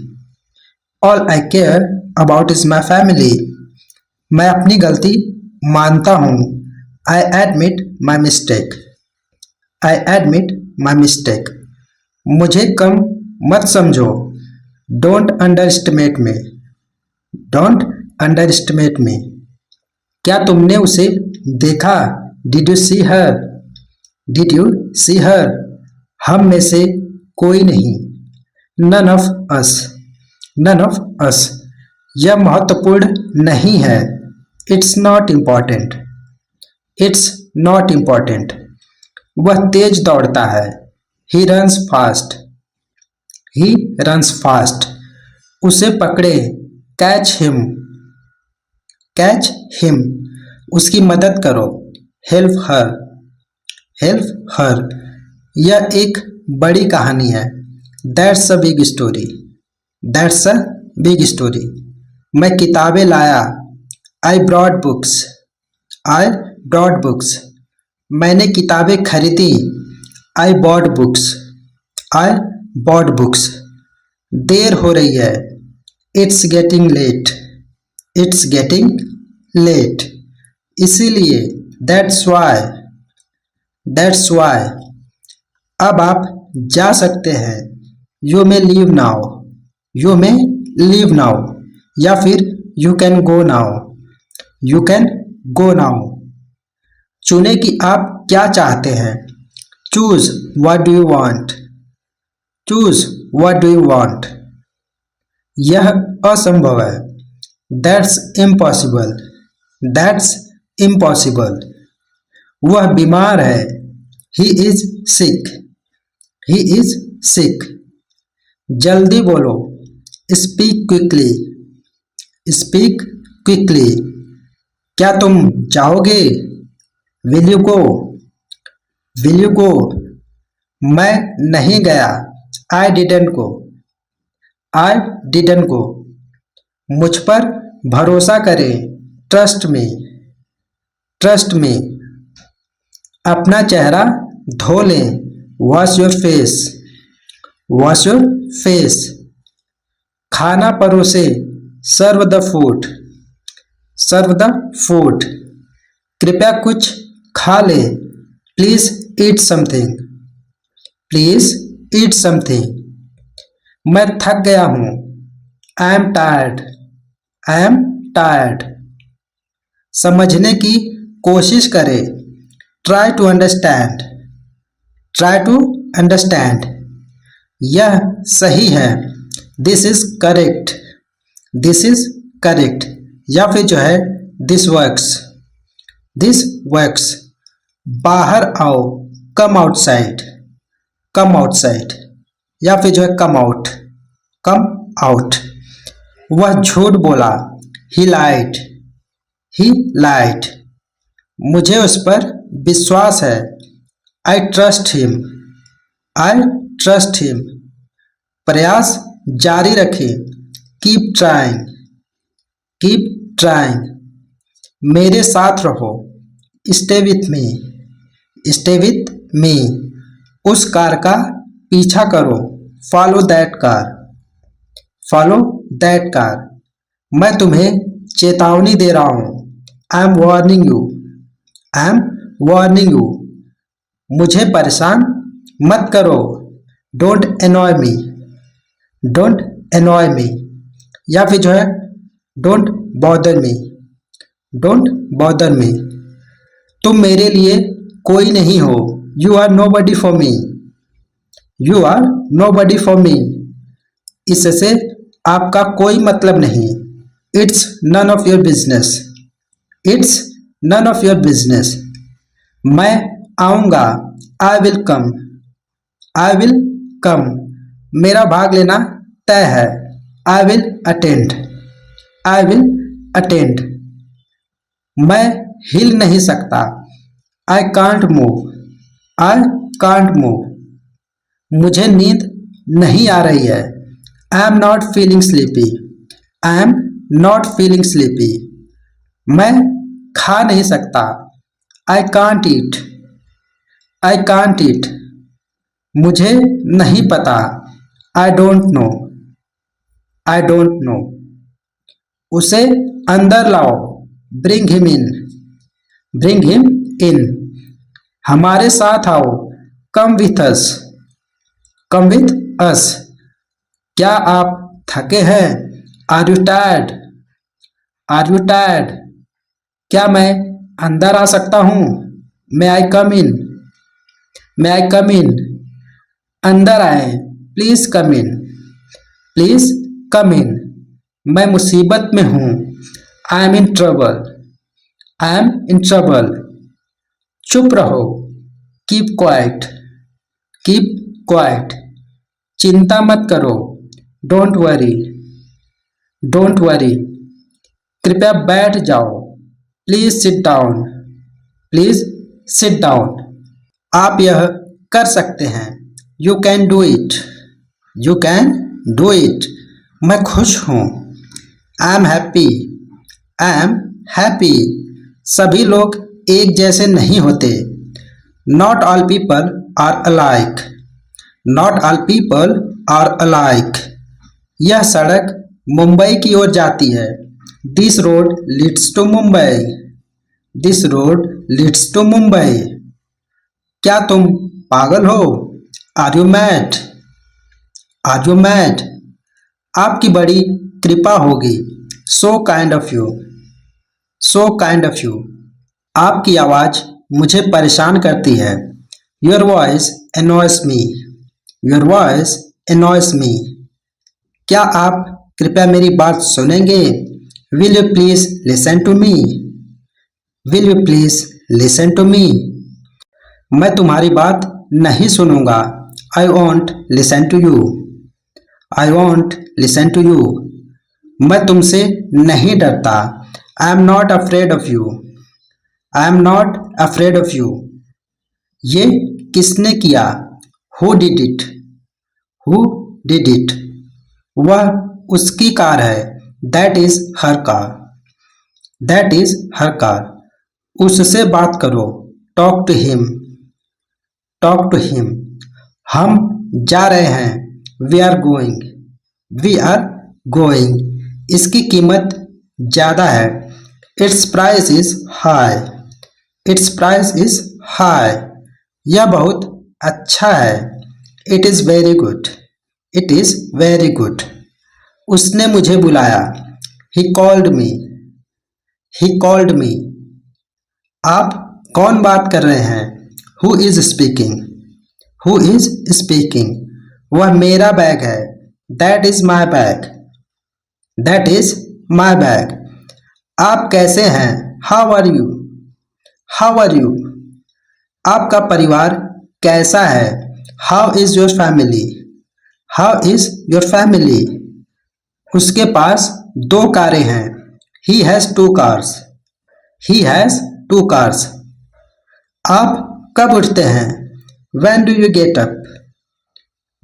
All I care about is my family. मैं अपनी गलती मानता हूँ। I admit my mistake. I admit my mistake. मुझे कम मत समझो। Don't underestimate me. Don't underestimate me. क्या तुमने उसे देखा? Did you see her? Did you see her? हम में से कोई नहीं। None of us. None of us. यह महत्वपूर्ण नहीं है। It's not important. It's not important. वह तेज दौड़ता है। He runs fast. He runs fast. उसे पकड़े। Catch him. Catch him. उसकी मदद करो। Help her. Help her. यह एक बड़ी कहानी है। That's a big story. That's a big story. मैं किताबें लाया। आई brought books. I brought books. मैंने किताबें खरीदी। I bought books. I bought books. देर हो रही है। It's getting late. It's getting late. इसीलिए दैट्स वाई। That's why. अब आप जा सकते हैं। You may leave now. You may leave now. या फिर you can go now. You can go now. चुने कि आप क्या चाहते हैं। Choose what do you want. Choose what do you want. यह असंभव है। That's impossible. That's impossible. वह बीमार है। He is sick. He is sick. जल्दी बोलो। Speak quickly. Speak quickly. क्या तुम जाओगे? Will you go? Will you go? मैं नहीं गया। I didn't go. I didn't go. मुझ पर भरोसा करें। Trust me. Trust me. अपना चेहरा धो लें। Wash your face. Wash your face. खाना परोसे। Serve the food. Serve the food. कृपया कुछ खा ले। Please eat something. Please eat something. मैं थक गया हूँ। I am tired. I am tired. समझने की कोशिश करें। Try to understand. Try to understand. यह सही है। This is correct. This is correct. या फिर जो है दिस वर्क्स। This works. बाहर आओ। Come outside. Come outside. या फिर जो है कम आउट। Come out. वह झूठ बोला। ही लाइड। ही लाइड। मुझे उस पर विश्वास है। I trust him. I trust him. प्रयास जारी रखें। Keep trying. Keep trying. मेरे साथ रहो। Stay with me. Stay with me. उस कार का पीछा करो। Follow that car. Follow that car. मैं तुम्हें चेतावनी दे रहा हूँ। I am warning you. I am warning you. मुझे परेशान मत करो। Don't annoy me. Don't annoy me. या फिर जो है don't bother me. Don't bother मी। तुम मेरे लिए कोई नहीं हो। You are nobody for me. You are nobody for me. इससे आपका कोई मतलब नहीं। It's none of your business. It's none of your business. मैं आऊँगा। I will come, I will कम, मेरा भाग लेना तय है। I will attend, I will attend, मैं हिल नहीं सकता। I can't move, I can't move, मुझे नींद नहीं आ रही है। I am not feeling sleepy, I am not feeling sleepy, मैं खा नहीं सकता। I can't eat, I can't eat, मुझे नहीं पता। I don't know, I don't no, उसे अंदर लाओ। Bring him in, bring him in, हमारे साथ आओ। Come with us, come with us, क्या आप थके हैं? Are you tired, are you tired, क्या मैं अंदर आ सकता हूँ? मे आई कम इन, मे आई कम इन, अंदर आए। Please come in, please come इन, मैं मुसीबत में हूँ। I M in trouble, I am in trouble, चुप रहो। कीप क्वाइट, कीप क्वाइट, चिंता मत करो। डोंट वरी, डोंट वरी, कृपया बैठ जाओ। Please sit down, please sit down, आप यह कर सकते हैं। You can do it, you can do it, मैं खुश हूँ। I am happy, I am happy, सभी लोग एक जैसे नहीं होते। Not all people are alike, not all people are alike, यह सड़क मुंबई की ओर जाती है। This road leads to Mumbai, this road leads to Mumbai, क्या तुम पागल हो? Are you mad, are you mad, आपकी बड़ी कृपा होगी। So kind of you, so kind of you, आपकी आवाज़ मुझे परेशान करती है। Your voice annoys me, your voice annoys me, क्या आप कृपया मेरी बात सुनेंगे? Will you please listen to me, will you please listen to me, मैं तुम्हारी बात नहीं सुनूंगा। I won't listen to you, I won't listen to you, मैं तुमसे नहीं डरता। I am not afraid of you, I am not afraid of you, ये किसने किया? Who did it, who did it, वह उसकी कार है। That is her car, that is her car, उससे बात करो। Talk to him, talk to him, हम जा रहे हैं। We are going, we are going, इसकी कीमत ज़्यादा है। Its price is high, its price is high, यह बहुत अच्छा है। It is very good, it is very good, उसने मुझे बुलाया। He called me, he called me, आप कौन बात कर रहे हैं? Who is speaking, who is speaking, वह मेरा बैग है। That is my bag, that is my bag, आप कैसे हैं? How are you, how are you, आपका परिवार कैसा है? How is your family, how is your family, उसके पास 2 कारें हैं। He has 2 cars, he has 2 cars, आप कब उठते हैं? When do you get up,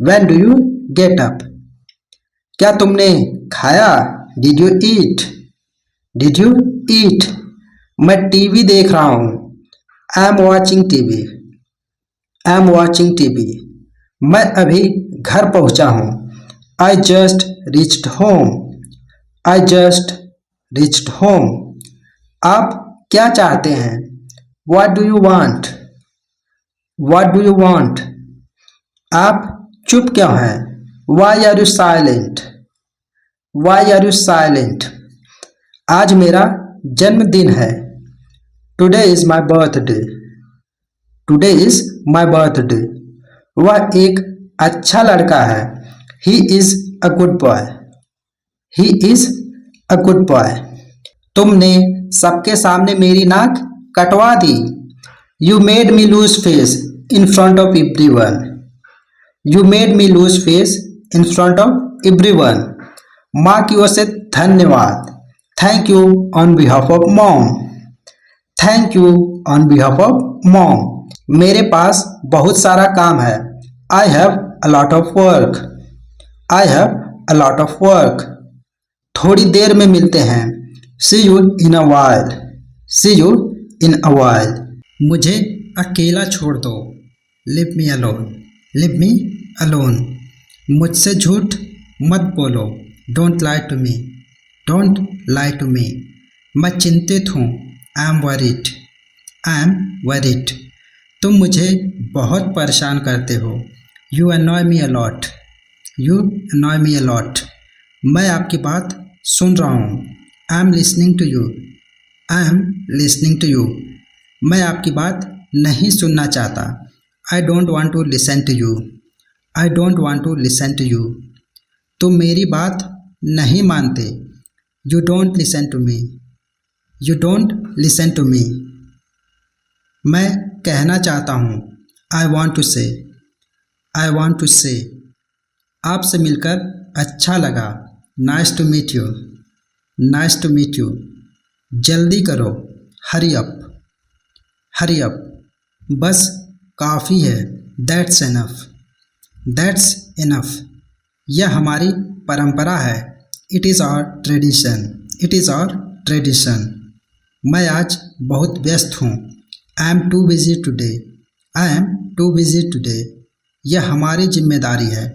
when do you get up, क्या तुमने खाया? Did you eat, did you eat, मैं टीवी देख रहा हूँ। I am watching TV, I am watching TV, मैं अभी घर पहुँचा हूँ। I just reached home, I just reached home, आप क्या चाहते हैं? What do you want, what do you want, आप चुप क्यों हैं? Why are you silent, why are you silent, आज मेरा जन्मदिन है। Today is my birthday, today is my birthday, वह एक अच्छा लड़का है। He is a good boy, he is a good boy, तुमने सबके सामने मेरी नाक कटवा दी। You made me lose face in front of everyone. You made me lose face in front of everyone. माँ की ओर से धन्यवाद. Thank you on behalf of mom. Thank you on behalf of mom. मेरे पास बहुत सारा काम है. I have a lot of work. I have a lot of work. थोड़ी देर में मिलते हैं. See you in a while. See you in a while. मुझे अकेला छोड़ दो. Leave me alone. Leave me alone. मुझसे झूठ मत बोलो. Don't lie to me. Don't lie to me. मैं चिंतित हूँ. I am worried. I am worried. तुम मुझे बहुत परेशान करते हो. You annoy me a lot. You annoy me a lot. मैं आपकी बात सुन रहा हूँ. I am listening to you. I am listening to you. मैं आपकी बात नहीं सुनना चाहता. I don't want to listen to you. I don't want to listen to you. तुम मेरी बात नहीं मानते. You don't listen to me. You don't listen to me. मैं कहना चाहता हूँ. I want to say. I want to say. आपसे मिलकर अच्छा लगा. Nice to meet you. Nice to meet you. जल्दी करो. Hurry up. Hurry up. बस काफ़ी है. That's enough. That's enough. यह हमारी परंपरा है. It is our tradition. It is our tradition. मैं आज बहुत व्यस्त हूँ. I am too busy today. I am too busy today. यह हमारी जिम्मेदारी है.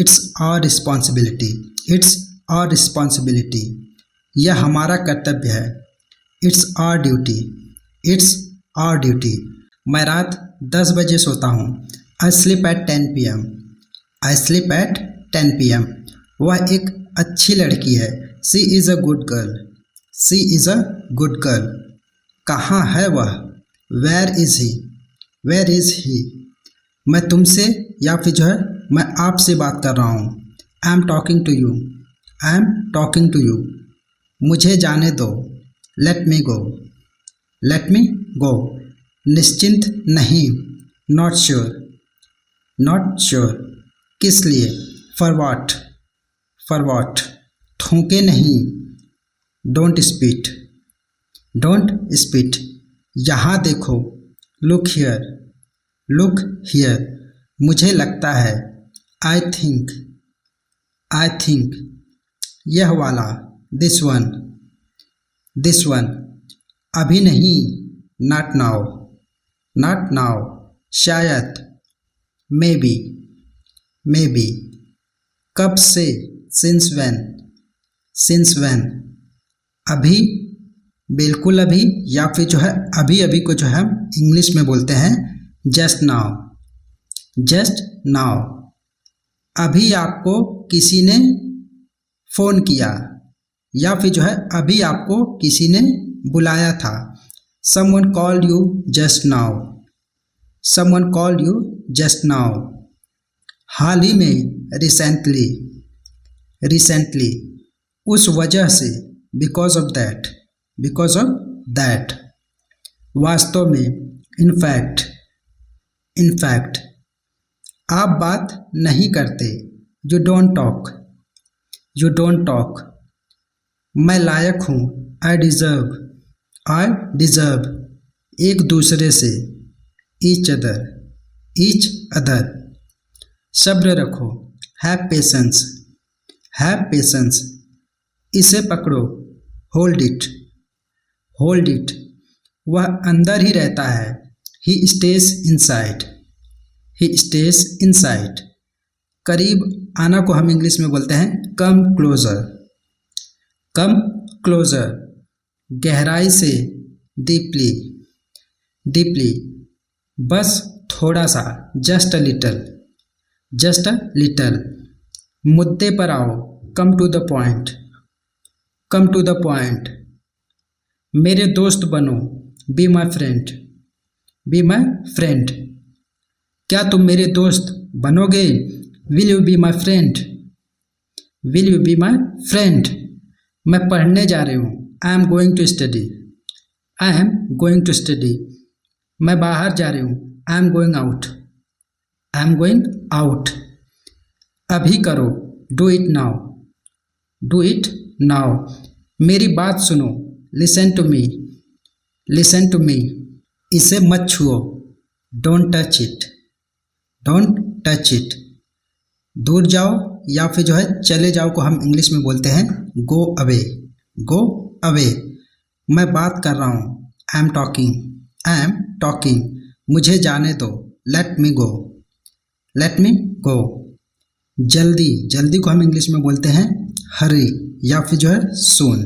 It's our responsibility. It's our responsibility. यह हमारा कर्तव्य है. It's our duty. It's our duty. मैं रात 10 बजे सोता हूँ. I sleep at 10 p.m. I sleep at 10 p.m. वह एक अच्छी लड़की है. She is a good girl. She is a good girl. कहाँ है वह? Where is he? Where is he? मैं तुमसे या फिर जो है मैं आपसे बात कर रहा हूँ. I am talking to you. I am talking to you. मुझे जाने दो. Let me go. Let me go. निश्चिंत नहीं. Not sure. Not sure. किस लिए? For what? For what? थूके नहीं. Don't spit. Don't spit. यहाँ देखो. Look here. Look here. मुझे लगता है. I think. I think. यह वाला. This one. This one. अभी नहीं. Not now. Not now. शायद. Maybe. Maybe. कब से? Since when. Since when. अभी. बिल्कुल अभी या फिर जो है अभी अभी को जो है हम इंग्लिश में बोलते हैं जस्ट नाउ. Just now. अभी आपको किसी ने फ़ोन किया या फिर जो है अभी आपको किसी ने बुलाया था. Someone called you just now. Someone called you just now. हाल ही में. Recently. Recently. उस वजह से. Because of that. Because of that. वास्तव में. In fact. In fact. आप बात नहीं करते. You don't talk. You don't talk. मैं लायक हूँ. I deserve. I deserve. एक दूसरे से. Each other. Each other. सब्र रखो. Have patience. Have patience. इसे पकड़ो. Hold it. Hold it. वह अंदर ही रहता है. He stays inside. He stays inside. करीब आना को हम इंग्लिश में बोलते हैं come closer. Come closer. गहराई से. Deeply. Deeply. बस थोड़ा सा. Just a little. Just a little. मुद्दे पर आओ. Come to the point. Come to the point. मेरे दोस्त बनो. Be my friend. Be my friend. क्या तुम मेरे दोस्त बनोगे? Will you be my friend? Will you be my friend? मैं पढ़ने जा रही हूँ. I am going to study. I am going to study. मैं बाहर जा रही हूँ. I am going out, I am going out. अभी करो, do it now, do it now. मेरी बात सुनो, listen to me, listen to me. इसे मत छुओ, don't touch it, don't touch it. दूर जाओ या फिर जो है चले जाओ को हम इंग्लिश में बोलते हैं गो अवे, गो अवे। मैं बात कर रहा हूँ, I am talking, I am talking. मुझे जाने दो, let me go, let me गो। जल्दी, जल्दी को हम इंग्लिश में बोलते हैं हरी या फिर जो है सून,